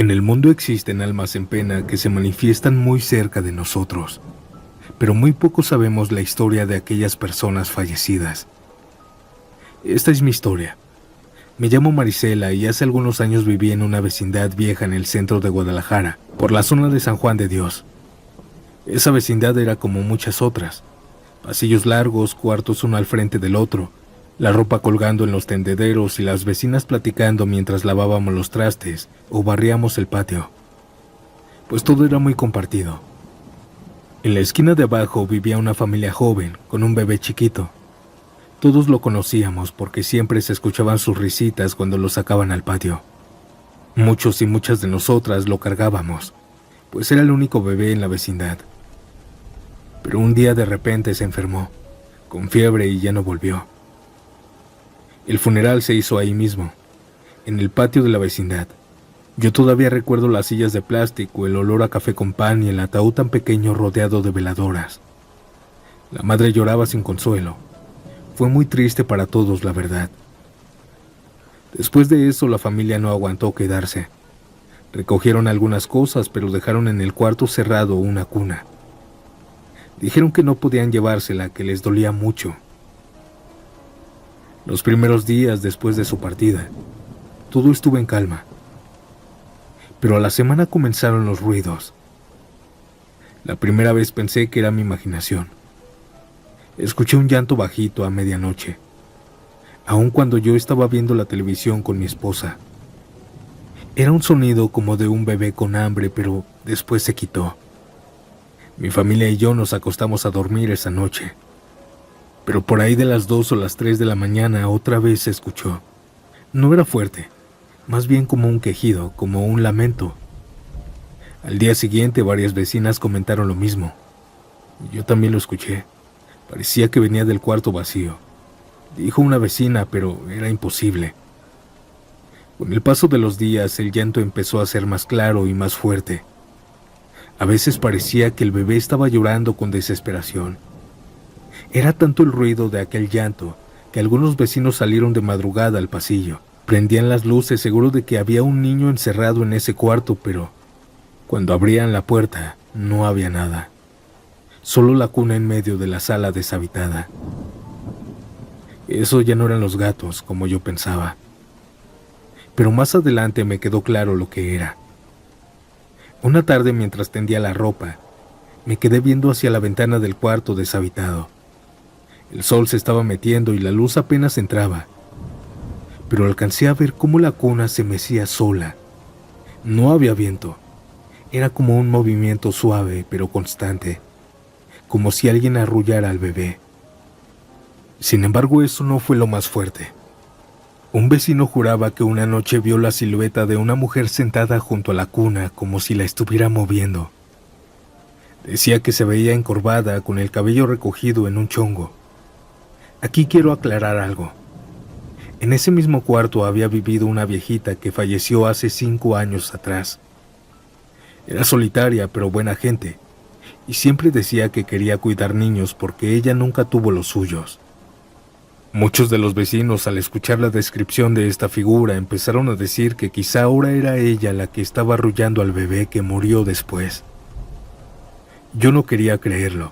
En el mundo existen almas en pena que se manifiestan muy cerca de nosotros, pero muy poco sabemos la historia de aquellas personas fallecidas. Esta es mi historia. Me llamo Marisela y hace algunos años viví en una vecindad vieja en el centro de Guadalajara, por la zona de San Juan de Dios. Esa vecindad era como muchas otras. Pasillos largos, cuartos uno al frente del otro, la ropa colgando en los tendederos y las vecinas platicando mientras lavábamos los trastes o barríamos el patio. Pues todo era muy compartido. En la esquina de abajo vivía una familia joven con un bebé chiquito. Todos lo conocíamos porque siempre se escuchaban sus risitas cuando lo sacaban al patio. Muchos y muchas de nosotras lo cargábamos, pues era el único bebé en la vecindad. Pero un día de repente se enfermó, con fiebre y ya no volvió. El funeral se hizo ahí mismo, en el patio de la vecindad. Yo todavía recuerdo las sillas de plástico, el olor a café con pan y el ataúd tan pequeño rodeado de veladoras. La madre lloraba sin consuelo. Fue muy triste para todos, la verdad. Después de eso, la familia no aguantó quedarse. Recogieron algunas cosas, pero dejaron en el cuarto cerrado una cuna. Dijeron que no podían llevársela, que les dolía mucho. Los primeros días después de su partida, todo estuvo en calma. Pero a la semana comenzaron los ruidos. La primera vez pensé que era mi imaginación. Escuché un llanto bajito a medianoche, aun cuando yo estaba viendo la televisión con mi esposa. Era un sonido como de un bebé con hambre, pero después se quitó. Mi familia y yo nos acostamos a dormir esa noche, pero por ahí de las 2 o las 3 de la mañana otra vez se escuchó. No era fuerte, más bien como un quejido, como un lamento. Al día siguiente varias vecinas comentaron lo mismo. Yo también lo escuché. Parecía que venía del cuarto vacío. Dijo una vecina, pero era imposible. Con el paso de los días, el llanto empezó a ser más claro y más fuerte. A veces parecía que el bebé estaba llorando con desesperación. Era tanto el ruido de aquel llanto que algunos vecinos salieron de madrugada al pasillo. Prendían las luces seguros de que había un niño encerrado en ese cuarto, pero cuando abrían la puerta no había nada. Solo la cuna en medio de la sala deshabitada. Eso ya no eran los gatos, como yo pensaba. Pero más adelante me quedó claro lo que era. Una tarde, mientras tendía la ropa, me quedé viendo hacia la ventana del cuarto deshabitado. El sol se estaba metiendo y la luz apenas entraba, pero alcancé a ver cómo la cuna se mecía sola. No había viento. Era como un movimiento suave pero constante, como si alguien arrullara al bebé. Sin embargo, eso no fue lo más fuerte. Un vecino juraba que una noche vio la silueta de una mujer sentada junto a la cuna como si la estuviera moviendo. Decía que se veía encorvada con el cabello recogido en un chongo. Aquí quiero aclarar algo. En ese mismo cuarto había vivido una viejita que falleció hace 5 años atrás. Era solitaria pero buena gente, y siempre decía que quería cuidar niños porque ella nunca tuvo los suyos. Muchos de los vecinos, al escuchar la descripción de esta figura, empezaron a decir que quizá ahora era ella la que estaba arrullando al bebé que murió después. Yo no quería creerlo,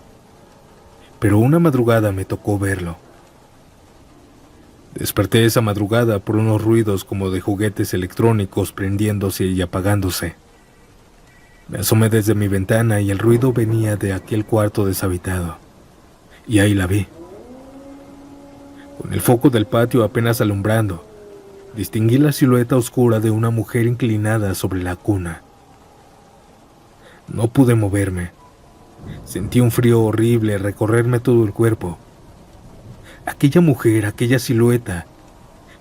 pero una madrugada me tocó verlo. Desperté esa madrugada por unos ruidos como de juguetes electrónicos prendiéndose y apagándose. Me asomé desde mi ventana y el ruido venía de aquel cuarto deshabitado. Y ahí la vi. Con el foco del patio apenas alumbrando, distinguí la silueta oscura de una mujer inclinada sobre la cuna. No pude moverme. Sentí un frío horrible recorrerme todo el cuerpo. Aquella mujer, aquella silueta,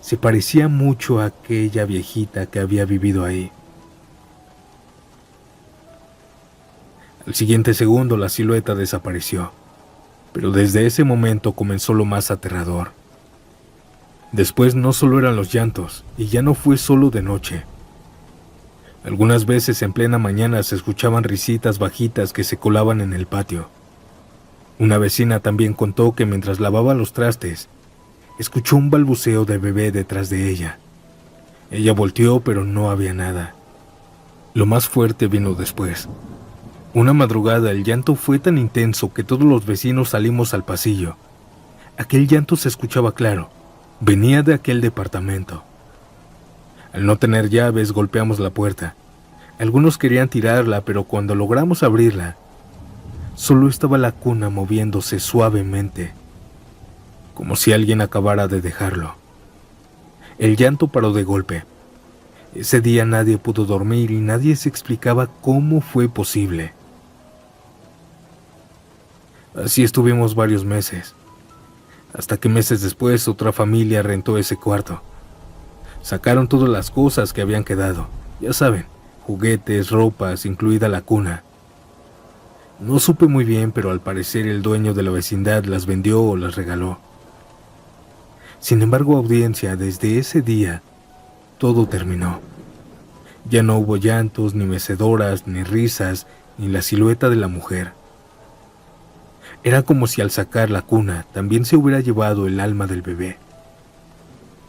se parecía mucho a aquella viejita que había vivido ahí. Al siguiente segundo la silueta desapareció, pero desde ese momento comenzó lo más aterrador. Después no solo eran los llantos, y ya no fue solo de noche. Algunas veces en plena mañana se escuchaban risitas bajitas que se colaban en el patio. Una vecina también contó que mientras lavaba los trastes, escuchó un balbuceo de bebé detrás de ella. Ella volteó, pero no había nada. Lo más fuerte vino después. Una madrugada el llanto fue tan intenso que todos los vecinos salimos al pasillo. Aquel llanto se escuchaba claro. Venía de aquel departamento. Al no tener llaves, golpeamos la puerta. Algunos querían tirarla, pero cuando logramos abrirla, solo estaba la cuna moviéndose suavemente, como si alguien acabara de dejarlo. El llanto paró de golpe. Ese día nadie pudo dormir y nadie se explicaba cómo fue posible. Así estuvimos varios meses, hasta que meses después otra familia rentó ese cuarto. Sacaron todas las cosas que habían quedado, ya saben, juguetes, ropas, incluida la cuna. No supe muy bien, pero al parecer el dueño de la vecindad las vendió o las regaló. Sin embargo, audiencia, desde ese día, todo terminó. Ya no hubo llantos, ni mecedoras, ni risas, ni la silueta de la mujer. Era como si al sacar la cuna también se hubiera llevado el alma del bebé.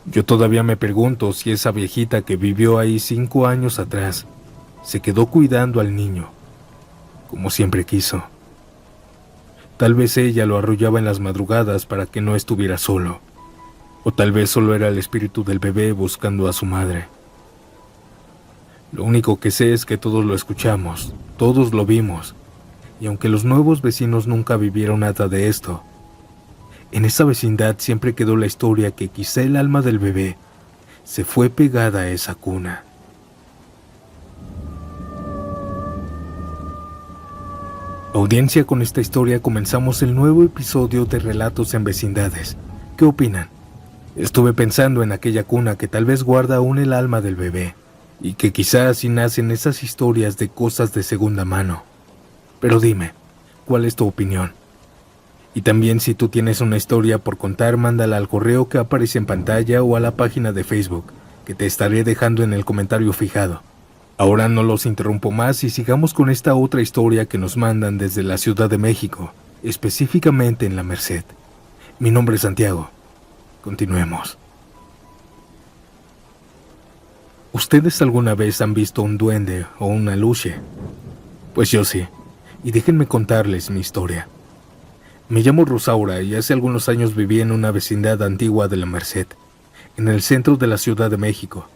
Yo todavía me pregunto si esa viejita que vivió ahí 5 años atrás se quedó cuidando al niño, como siempre quiso. Tal vez ella lo arrullaba en las madrugadas para que no estuviera solo, o tal vez solo era el espíritu del bebé buscando a su madre. Lo único que sé es que todos lo escuchamos, todos lo vimos, y aunque los nuevos vecinos nunca vivieron nada de esto, en esa vecindad siempre quedó la historia que quizá el alma del bebé se fue pegada a esa cuna. Audiencia, con esta historia comenzamos el nuevo episodio de Relatos en Vecindades. ¿Qué opinan? Estuve pensando en aquella cuna que tal vez guarda aún el alma del bebé, y que quizás así nacen esas historias de cosas de segunda mano. Pero dime, ¿cuál es tu opinión? Y también, si tú tienes una historia por contar, mándala al correo que aparece en pantalla o a la página de Facebook, que te estaré dejando en el comentario fijado. Ahora no los interrumpo más y sigamos con esta otra historia que nos mandan desde la Ciudad de México, específicamente en La Merced. Mi nombre es Santiago. Continuemos. ¿Ustedes alguna vez han visto un duende o una luche? Pues yo sí, y déjenme contarles mi historia. Me llamo Rosaura y hace algunos años viví en una vecindad antigua de La Merced, en el centro de la Ciudad de México.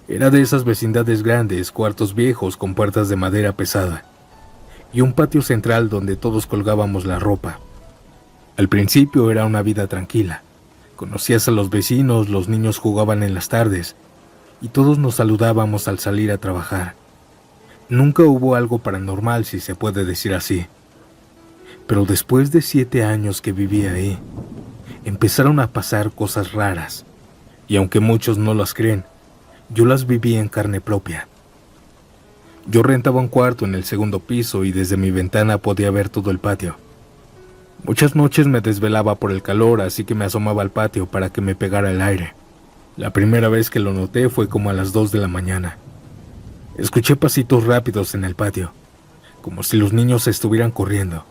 Era de esas vecindades grandes, cuartos viejos con puertas de madera pesada, y un patio central donde todos colgábamos la ropa. Al principio era una vida tranquila. Conocías a los vecinos, los niños jugaban en las tardes, y todos nos saludábamos al salir a trabajar. Nunca hubo algo paranormal, si se puede decir así. Pero después de 7 años que viví ahí, empezaron a pasar cosas raras, y aunque muchos no las creen, yo las viví en carne propia. Yo rentaba un cuarto en el segundo piso y desde mi ventana podía ver todo el patio. Muchas noches me desvelaba por el calor, así que me asomaba al patio para que me pegara el aire. La primera vez que lo noté fue como a las 2 de la mañana. Escuché pasitos rápidos en el patio, como si los niños estuvieran corriendo.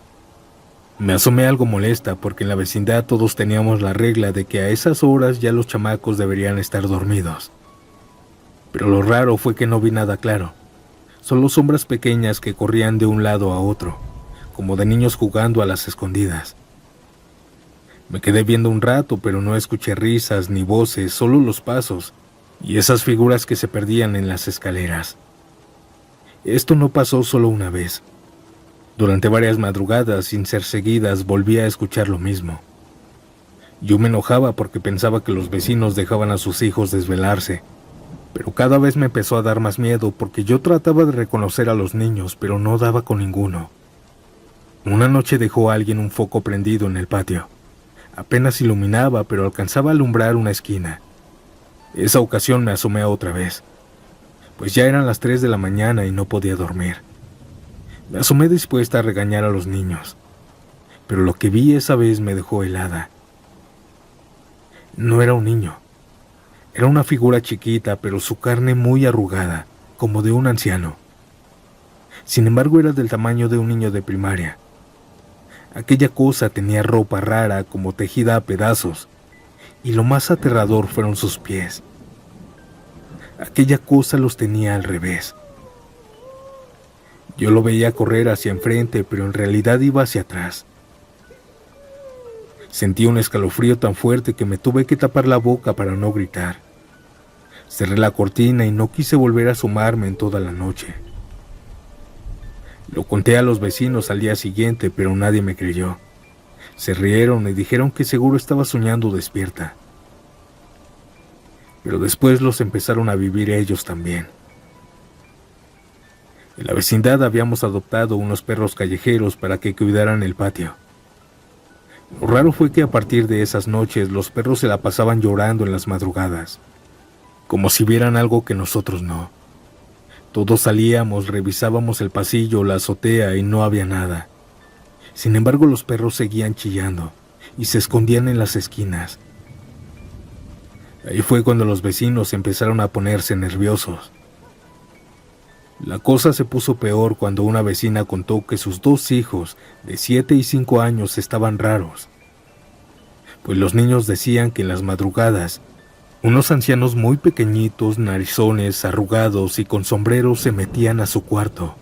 Me asomé algo molesta porque en la vecindad todos teníamos la regla de que a esas horas ya los chamacos deberían estar dormidos. Pero lo raro fue que no vi nada claro, solo sombras pequeñas que corrían de un lado a otro, como de niños jugando a las escondidas. Me quedé viendo un rato, pero no escuché risas ni voces, solo los pasos y esas figuras que se perdían en las escaleras. Esto no pasó solo una vez. Durante varias madrugadas, sin ser seguidas, volví a escuchar lo mismo. Yo me enojaba porque pensaba que los vecinos dejaban a sus hijos desvelarse, pero cada vez me empezó a dar más miedo porque yo trataba de reconocer a los niños, pero no daba con ninguno. Una noche dejó alguien un foco prendido en el patio. Apenas iluminaba, pero alcanzaba a alumbrar una esquina. Esa ocasión me asomé otra vez, pues ya eran las 3 de la mañana y no podía dormir. Me asomé dispuesta a regañar a los niños, pero lo que vi esa vez me dejó helada. No era un niño. Era una figura chiquita, pero su carne muy arrugada, como de un anciano. Sin embargo, era del tamaño de un niño de primaria. Aquella cosa tenía ropa rara, como tejida a pedazos, y lo más aterrador fueron sus pies. Aquella cosa los tenía al revés, Yo lo veía correr hacia enfrente, pero en realidad iba hacia atrás. Sentí un escalofrío tan fuerte que me tuve que tapar la boca para no gritar. Cerré la cortina y no quise volver a asomarme en toda la noche. Lo conté a los vecinos al día siguiente, pero nadie me creyó. Se rieron y dijeron que seguro estaba soñando despierta. Pero después los empezaron a vivir ellos también. En la vecindad habíamos adoptado unos perros callejeros para que cuidaran el patio. Lo raro fue que a partir de esas noches los perros se la pasaban llorando en las madrugadas, como si vieran algo que nosotros no. Todos salíamos, revisábamos el pasillo, la azotea y no había nada. Sin embargo, los perros seguían chillando y se escondían en las esquinas. Ahí fue cuando los vecinos empezaron a ponerse nerviosos. La cosa se puso peor cuando una vecina contó que sus 2 hijos, de 7 y 5 años, estaban raros. Pues los niños decían que en las madrugadas, unos ancianos muy pequeñitos, narizones, arrugados y con sombreros se metían a su cuarto.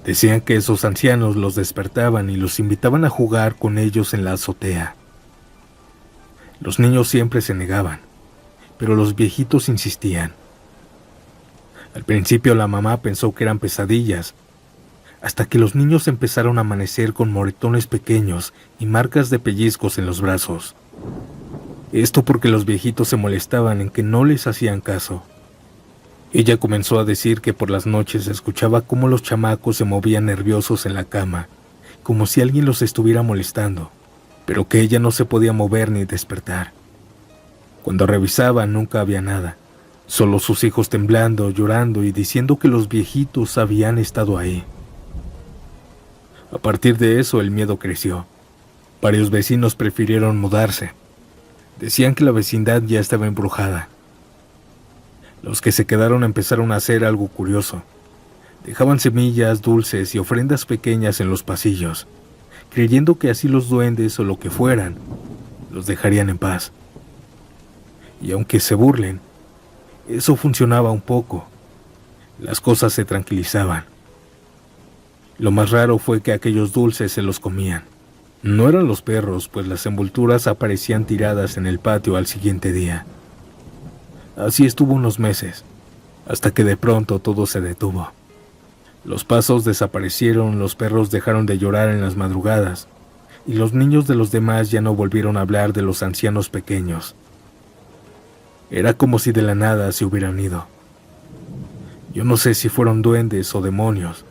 Decían que esos ancianos los despertaban y los invitaban a jugar con ellos en la azotea. Los niños siempre se negaban, pero los viejitos insistían. Al principio la mamá pensó que eran pesadillas, hasta que los niños empezaron a amanecer con moretones pequeños y marcas de pellizcos en los brazos. Esto porque los viejitos se molestaban en que no les hacían caso. Ella comenzó a decir que por las noches escuchaba cómo los chamacos se movían nerviosos en la cama, como si alguien los estuviera molestando, pero que ella no se podía mover ni despertar. Cuando revisaba nunca había nada. Solo sus hijos temblando, llorando y diciendo que los viejitos habían estado ahí. A partir de eso el miedo creció. Varios vecinos prefirieron mudarse. Decían que la vecindad ya estaba embrujada. Los que se quedaron empezaron a hacer algo curioso. Dejaban semillas, dulces y ofrendas pequeñas en los pasillos, creyendo que así los duendes o lo que fueran los dejarían en paz. Y aunque se burlen, eso funcionaba un poco. Las cosas se tranquilizaban. Lo más raro fue que aquellos dulces se los comían. No eran los perros, pues las envolturas aparecían tiradas en el patio al siguiente día. Así estuvo unos meses, hasta que de pronto todo se detuvo. Los pasos desaparecieron, los perros dejaron de llorar en las madrugadas, y los niños de los demás ya no volvieron a hablar de los ancianos pequeños. Era como si de la nada se hubieran ido. Yo no sé si fueron duendes o demonios.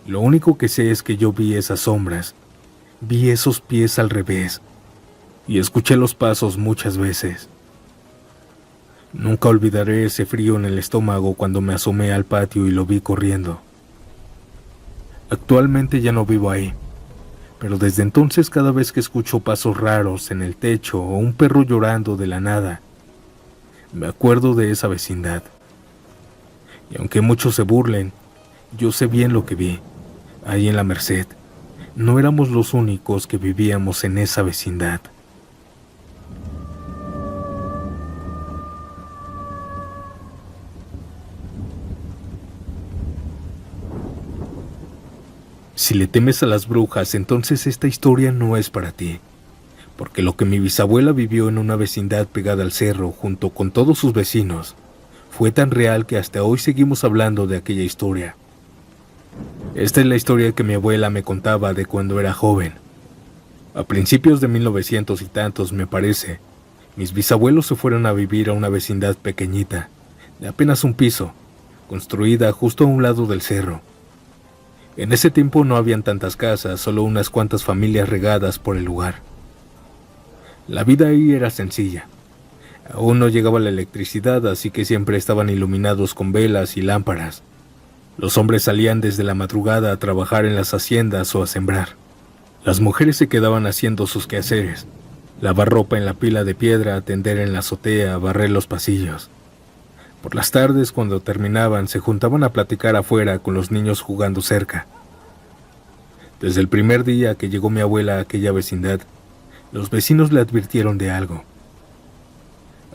Lo único que sé es que yo vi esas sombras, vi esos pies al revés, y escuché los pasos muchas veces. Nunca olvidaré ese frío en el estómago cuando me asomé al patio y lo vi corriendo. Actualmente ya no vivo ahí, pero desde entonces cada vez que escucho pasos raros en el techo o un perro llorando de la nada, me acuerdo de esa vecindad. Y aunque muchos se burlen, yo sé bien lo que vi, ahí en la Merced. No éramos los únicos que vivíamos en esa vecindad. Si le temes a las brujas, entonces esta historia no es para ti. Porque lo que mi bisabuela vivió en una vecindad pegada al cerro junto con todos sus vecinos fue tan real que hasta hoy seguimos hablando de aquella historia. Esta es la historia que mi abuela me contaba de cuando era joven. A principios de 1900 y tantos, me parece, mis bisabuelos se fueron a vivir a una vecindad pequeñita, de apenas un piso, construida justo a un lado del cerro. En ese tiempo no habían tantas casas, solo unas cuantas familias regadas por el lugar. La vida ahí era sencilla. Aún no llegaba la electricidad, así que siempre estaban iluminados con velas y lámparas. Los hombres salían desde la madrugada a trabajar en las haciendas o a sembrar. Las mujeres se quedaban haciendo sus quehaceres: lavar ropa en la pila de piedra, tender en la azotea, barrer los pasillos. Por las tardes, cuando terminaban, se juntaban a platicar afuera con los niños jugando cerca. Desde el primer día que llegó mi abuela a aquella vecindad, los vecinos le advirtieron de algo.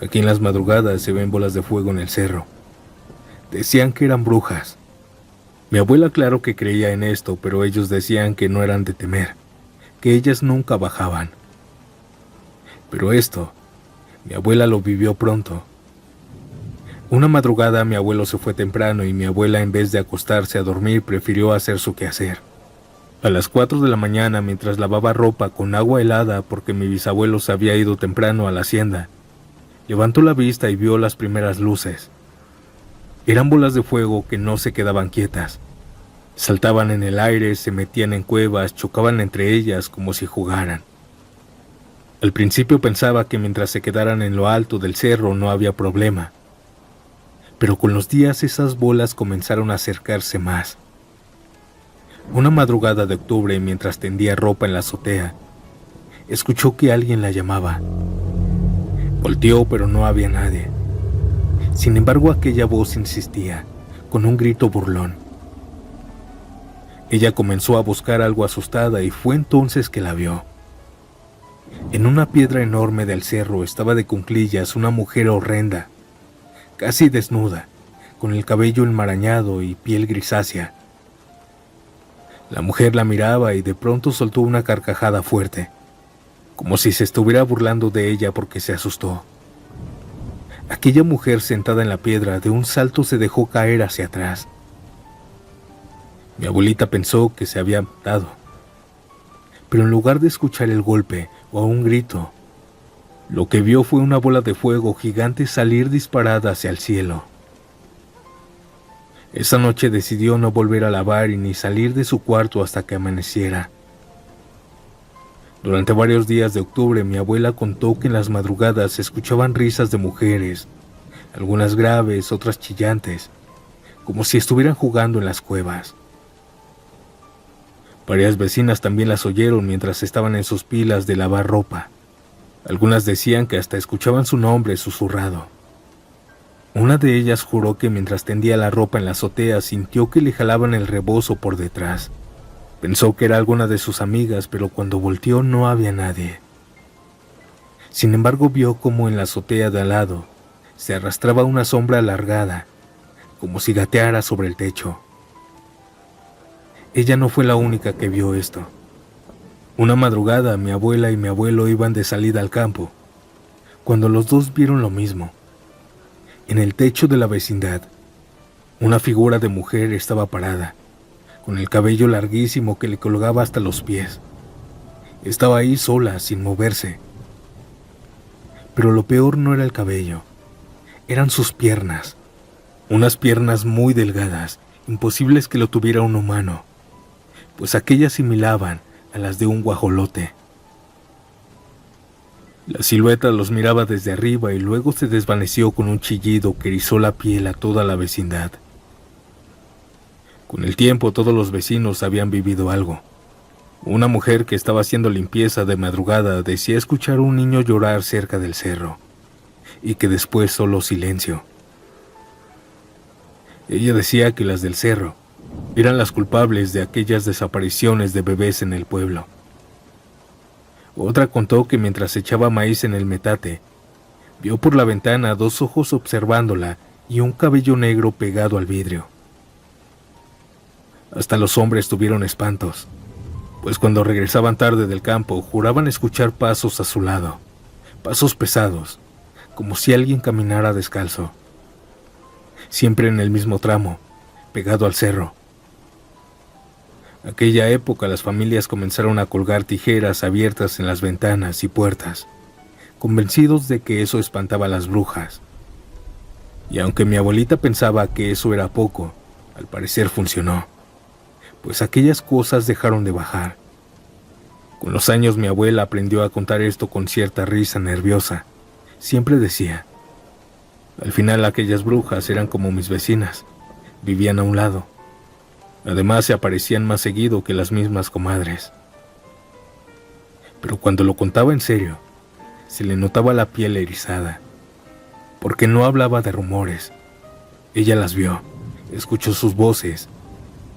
Aquí en las madrugadas se ven bolas de fuego en el cerro. Decían que eran brujas. Mi abuela claro que creía en esto, pero ellos decían que no eran de temer, que ellas nunca bajaban. Pero esto, mi abuela lo vivió pronto. Una madrugada mi abuelo se fue temprano y mi abuela en vez de acostarse a dormir prefirió hacer su quehacer. A las 4 de la mañana, mientras lavaba ropa con agua helada porque mi bisabuelo se había ido temprano a la hacienda, levantó la vista y vio las primeras luces. Eran bolas de fuego que no se quedaban quietas. Saltaban en el aire, se metían en cuevas, chocaban entre ellas como si jugaran. Al principio pensaba que mientras se quedaran en lo alto del cerro no había problema. Pero con los días esas bolas comenzaron a acercarse más. Una madrugada de octubre, mientras tendía ropa en la azotea, escuchó que alguien la llamaba. Volteó, pero no había nadie. Sin embargo, aquella voz insistía, con un grito burlón. Ella comenzó a buscar algo asustada y fue entonces que la vio. En una piedra enorme del cerro estaba de cuclillas una mujer horrenda, casi desnuda, con el cabello enmarañado y piel grisácea. La mujer la miraba y de pronto soltó una carcajada fuerte, como si se estuviera burlando de ella porque se asustó. Aquella mujer sentada en la piedra de un salto se dejó caer hacia atrás. Mi abuelita pensó que se había matado, pero en lugar de escuchar el golpe o un grito, lo que vio fue una bola de fuego gigante salir disparada hacia el cielo. Esa noche decidió no volver a lavar y ni salir de su cuarto hasta que amaneciera. Durante varios días de octubre mi abuela contó que en las madrugadas se escuchaban risas de mujeres, algunas graves, otras chillantes, como si estuvieran jugando en las cuevas. Varias vecinas también las oyeron mientras estaban en sus pilas de lavar ropa. Algunas decían que hasta escuchaban su nombre susurrado. Una de ellas juró que mientras tendía la ropa en la azotea sintió que le jalaban el rebozo por detrás. Pensó que era alguna de sus amigas, pero cuando volteó no había nadie. Sin embargo, vio como en la azotea de al lado se arrastraba una sombra alargada, como si gateara sobre el techo. Ella no fue la única que vio esto. Una madrugada, mi abuela y mi abuelo iban de salida al campo, cuando los dos vieron lo mismo. En el techo de la vecindad, una figura de mujer estaba parada, con el cabello larguísimo que le colgaba hasta los pies. Estaba ahí sola, sin moverse. Pero lo peor no era el cabello, eran sus piernas. Unas piernas muy delgadas, imposibles que lo tuviera un humano, pues aquellas similaban a las de un guajolote. La silueta los miraba desde arriba y luego se desvaneció con un chillido que erizó la piel a toda la vecindad. Con el tiempo todos los vecinos habían vivido algo. Una mujer que estaba haciendo limpieza de madrugada decía escuchar a un niño llorar cerca del cerro, y que después solo silencio. Ella decía que las del cerro eran las culpables de aquellas desapariciones de bebés en el pueblo. Otra contó que mientras echaba maíz en el metate, vio por la ventana dos ojos observándola y un cabello negro pegado al vidrio. Hasta los hombres tuvieron espantos, pues cuando regresaban tarde del campo juraban escuchar pasos a su lado, pasos pesados, como si alguien caminara descalzo. Siempre en el mismo tramo, pegado al cerro. Aquella época las familias comenzaron a colgar tijeras abiertas en las ventanas y puertas, convencidos de que eso espantaba a las brujas. Y aunque mi abuelita pensaba que eso era poco, al parecer funcionó, pues aquellas cosas dejaron de bajar. Con los años mi abuela aprendió a contar esto con cierta risa nerviosa. Siempre decía, al final aquellas brujas eran como mis vecinas, vivían a un lado. Además se aparecían más seguido que las mismas comadres. Pero cuando lo contaba en serio, se le notaba la piel erizada, porque no hablaba de rumores. Ella las vio, escuchó sus voces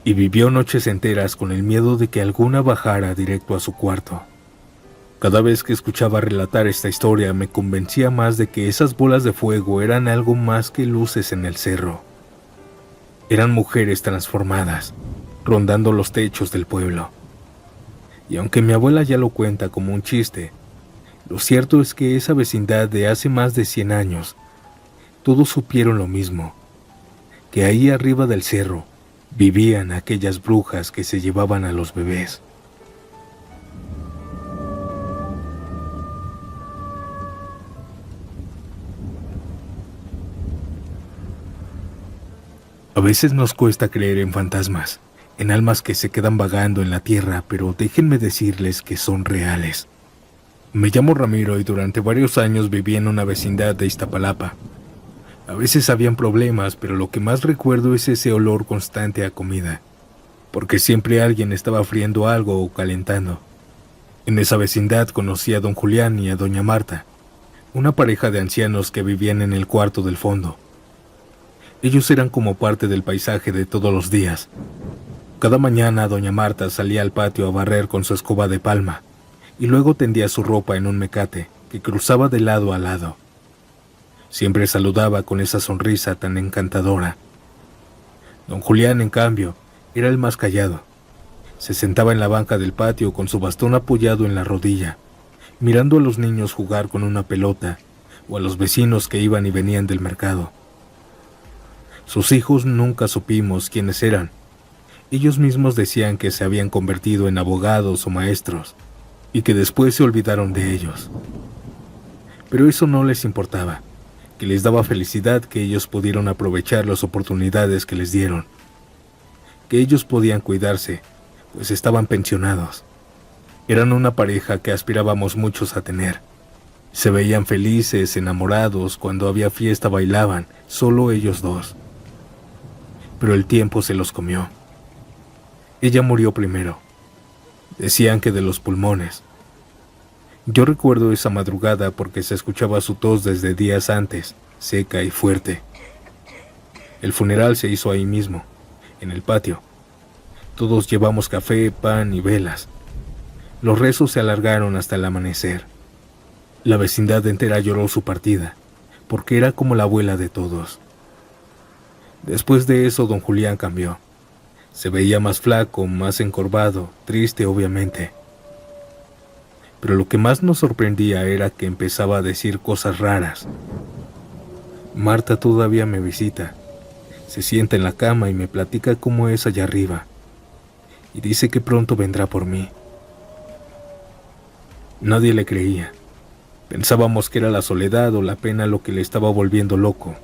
y vivió noches enteras con el miedo de que alguna bajara directo a su cuarto. Cada vez que escuchaba relatar esta historia me convencía más de que esas bolas de fuego eran algo más que luces en el cerro. Eran mujeres transformadas, rondando los techos del pueblo. Y aunque mi abuela ya lo cuenta como un chiste, lo cierto es que esa vecindad de hace más de 100 años, todos supieron lo mismo, que ahí arriba del cerro vivían aquellas brujas que se llevaban a los bebés. A veces nos cuesta creer en fantasmas, en almas que se quedan vagando en la tierra, pero déjenme decirles que son reales. Me llamo Ramiro y durante varios años viví en una vecindad de Iztapalapa. A veces habían problemas, pero lo que más recuerdo es ese olor constante a comida, porque siempre alguien estaba friendo algo o calentando. En esa vecindad conocí a don Julián y a doña Marta, una pareja de ancianos que vivían en el cuarto del fondo. Ellos eran como parte del paisaje de todos los días. Cada mañana doña Marta salía al patio a barrer con su escoba de palma y luego tendía su ropa en un mecate que cruzaba de lado a lado. Siempre saludaba con esa sonrisa tan encantadora. Don Julián, en cambio, era el más callado. Se sentaba en la banca del patio con su bastón apoyado en la rodilla, mirando a los niños jugar con una pelota o a los vecinos que iban y venían del mercado. Sus hijos nunca supimos quiénes eran. Ellos mismos decían que se habían convertido en abogados o maestros y que después se olvidaron de ellos. Pero eso no les importaba, que les daba felicidad que ellos pudieron aprovechar las oportunidades que les dieron, que ellos podían cuidarse, pues estaban pensionados. Eran una pareja que aspirábamos muchos a tener. Se veían felices, enamorados, cuando había fiesta bailaban, solo ellos dos. Pero el tiempo se los comió. Ella murió primero. Decían que de los pulmones. Yo recuerdo esa madrugada porque se escuchaba su tos desde días antes, seca y fuerte. El funeral se hizo ahí mismo, en el patio. Todos llevamos café, pan y velas. Los rezos se alargaron hasta el amanecer. La vecindad entera lloró su partida, porque era como la abuela de todos. Después de eso, don Julián cambió. Se veía más flaco, más encorvado, triste obviamente. Pero lo que más nos sorprendía era que empezaba a decir cosas raras. Marta todavía me visita. Se sienta en la cama y me platica cómo es allá arriba. Y dice que pronto vendrá por mí. Nadie le creía. Pensábamos que era la soledad o la pena lo que le estaba volviendo loco.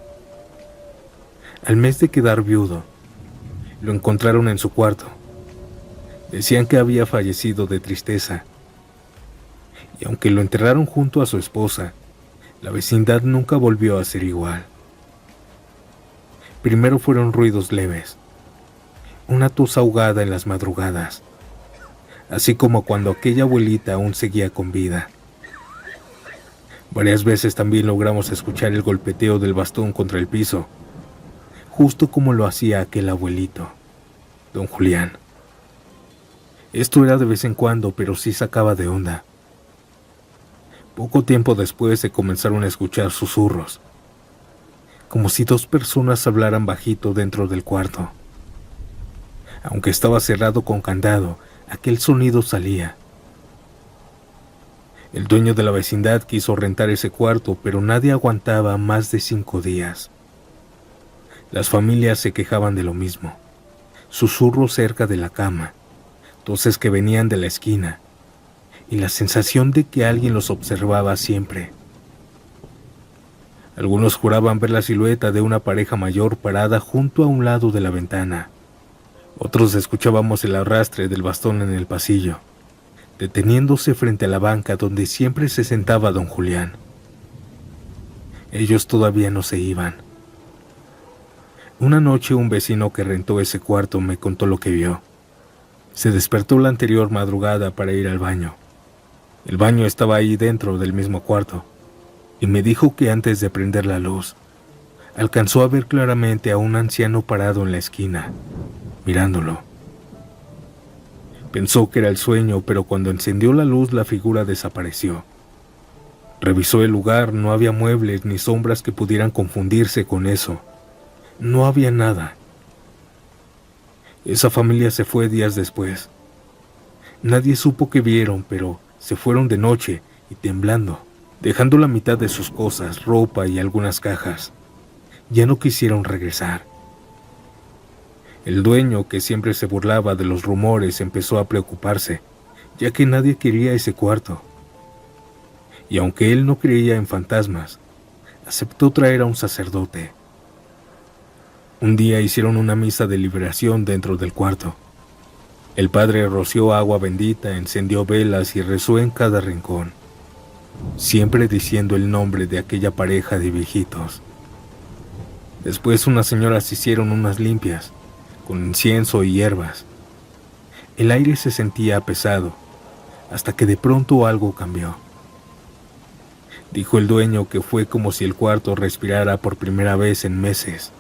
Al mes de quedar viudo, lo encontraron en su cuarto. Decían que había fallecido de tristeza. Y aunque lo enterraron junto a su esposa, la vecindad nunca volvió a ser igual. Primero fueron ruidos leves, una tos ahogada en las madrugadas, así como cuando aquella abuelita aún seguía con vida. Varias veces también logramos escuchar el golpeteo del bastón contra el piso, justo como lo hacía aquel abuelito, don Julián. Esto era de vez en cuando, pero sí sacaba de onda. Poco tiempo después se comenzaron a escuchar susurros, como si dos personas hablaran bajito dentro del cuarto. Aunque estaba cerrado con candado, aquel sonido salía. El dueño de la vecindad quiso rentar ese cuarto, pero nadie aguantaba más de 5 días. Las familias se quejaban de lo mismo. Susurros cerca de la cama, toses que venían de la esquina, y la sensación de que alguien los observaba siempre. Algunos juraban ver la silueta de una pareja mayor parada junto a un lado de la ventana. Otros escuchábamos el arrastre del bastón en el pasillo, deteniéndose frente a la banca donde siempre se sentaba don Julián. Ellos todavía no se iban. Una noche un vecino que rentó ese cuarto me contó lo que vio. Se despertó la anterior madrugada para ir al baño. El baño estaba ahí dentro del mismo cuarto, y me dijo que antes de prender la luz, alcanzó a ver claramente a un anciano parado en la esquina, mirándolo. Pensó que era el sueño, pero cuando encendió la luz la figura desapareció. Revisó el lugar, no había muebles ni sombras que pudieran confundirse con eso. No había nada. Esa familia se fue días después. Nadie supo qué vieron, pero se fueron de noche y temblando, dejando la mitad de sus cosas, ropa y algunas cajas. Ya no quisieron regresar. El dueño, que siempre se burlaba de los rumores, empezó a preocuparse, ya que nadie quería ese cuarto. Y aunque él no creía en fantasmas, aceptó traer a un sacerdote. Un día hicieron una misa de liberación dentro del cuarto. El padre roció agua bendita, encendió velas y rezó en cada rincón, siempre diciendo el nombre de aquella pareja de viejitos. Después unas señoras hicieron unas limpias, con incienso y hierbas. El aire se sentía pesado, hasta que de pronto algo cambió. Dijo el dueño que fue como si el cuarto respirara por primera vez en meses.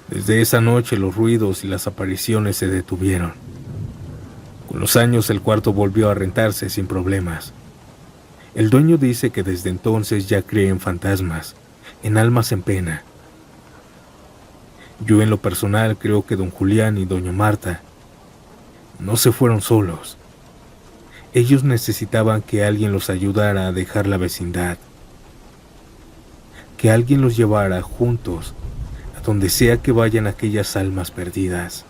Desde esa noche los ruidos y las apariciones se detuvieron. Con los años el cuarto volvió a rentarse sin problemas. El dueño dice que desde entonces ya cree en fantasmas, en almas en pena. Yo en lo personal creo que don Julián y doña Marta no se fueron solos. Ellos necesitaban que alguien los ayudara a dejar la vecindad, que alguien los llevara juntos a donde sea que vayan aquellas almas perdidas.